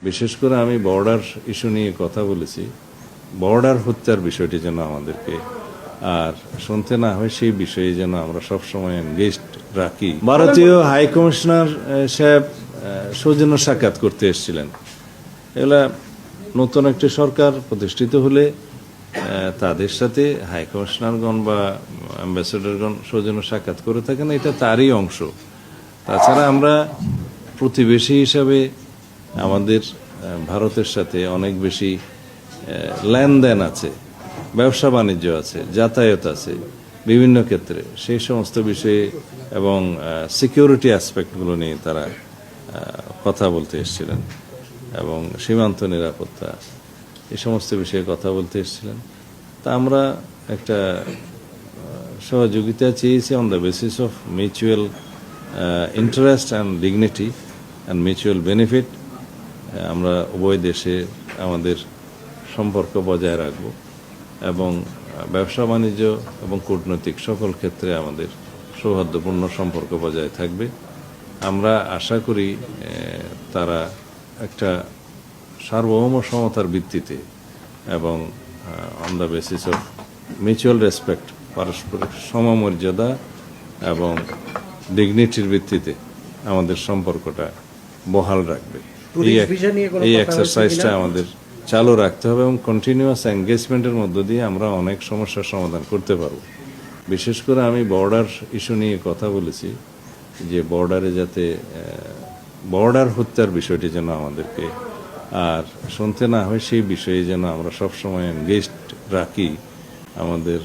বিশেষ করে আমি বর্ডার ইস্যু নিয়ে কথা বলেছি। বর্ডার হত্যার বিষয়টি যেন আমাদেরকে আর শুনতে না হয়, সেই বিষয়ে যেন আমরা সবসময় এনগেজড রাখি। ভারতীয় হাই কমিশনার সাহেব সৌজন্য সাক্ষাৎ করতে এসেছিলেন। এগুলা নতুন একটি সরকার প্রতিষ্ঠিত হলে তাদের সাথে হাই কমিশনারগণ বা অ্যাম্বাসেডরগণ সৌজন্য সাক্ষাৎ করে থাকেন, এটা তারই অংশ। তাছাড়া আমরা প্রতিবেশী হিসাবে আমাদের ভারতের সাথে অনেক বেশি লেনদেন আছে, ব্যবসা বাণিজ্য আছে, যাতায়াত আছে বিভিন্ন ক্ষেত্রে। সেই সমস্ত বিষয়ে এবং সিকিউরিটি অ্যাসপেক্টগুলো নিয়ে তারা কথা বলতে এসেছিলেন এবং সীমান্ত নিরাপত্তা এই সমস্ত বিষয়ে কথা বলতে এসেছিলেন। তা আমরা একটা সহযোগিতা চেয়েছি on the basis of mutual interest and dignity and mutual benefit. আমরা উভয় দেশে আমাদের সম্পর্ক বজায় রাখব এবং ব্যবসা বাণিজ্য এবং কূটনৈতিক সকল ক্ষেত্রে আমাদের সৌহার্দ্যপূর্ণ সম্পর্ক বজায় থাকবে। আমরা আশা করি তারা একটা সার্বভৌম সমতার ভিত্তিতে এবং on the basis of mutual respect, পারস্পরিক সমমর্যাদা এবং ডিগনিটির ভিত্তিতে আমাদের সম্পর্কটা বহাল রাখবে। এই এক্সারসাইজটা আমাদের চালু রাখতে হবে এবং কন্টিনিউয়াস এঙ্গেজমেন্টের মধ্য দিয়ে আমরা অনেক সমস্যার সমাধান করতে পারব। বিশেষ করে আমি বর্ডার ইস্যু নিয়ে কথা বলেছি, যে বর্ডারে যাতে বর্ডার হত্যার বিষয়টি যেন আমাদেরকে আর শুনতে না হয়, সেই বিষয়ে যেন আমরা সবসময় এনগেজড রাখি। আমাদের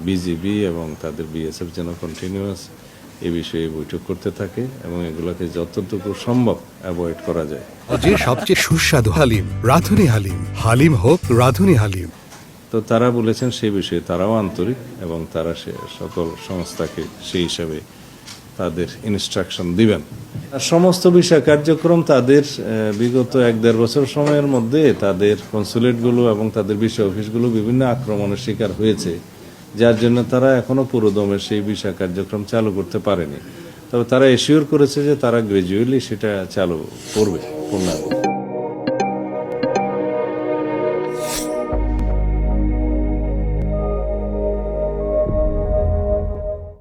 বিজিবি এবং তাদের বিএসএফ যেন কন্টিনিউয়াস এই বিষয়ে বৈঠক করতে থাকে এবং এগুলোকে যতটুকু সম্ভব অ্যাভয়েড করা যায়। যে সবচেয়ে সুস্বাদু হালিম, রাঁধুনি হালিম। হালিম হোক রাঁধুনি হালিম। তো তারা বলেছেন সেই বিষয়ে তারাও আন্তরিক এবং তারা সে সকল সংস্থাকে সেই হিসাবে তাদের ইনস্ট্রাকশন দিবেন। আর সমস্ত বিষয় কার্যক্রম তাদের বিগত 1-1.5 বছর সময়ের মধ্যে তাদের কনসুলেটগুলো এবং তাদের বিষয় অফিসগুলো বিভিন্ন আক্রমণের শিকার হয়েছে, যার জন্য তারা এখনো পুরোদমে সেই বিষয় কার্যক্রম চালু করতে পারেনি। তবে তারা এশিওর করেছে যে তারা গ্রাজুয়ালি সেটা চালু করবে পূর্ণাঙ্গ।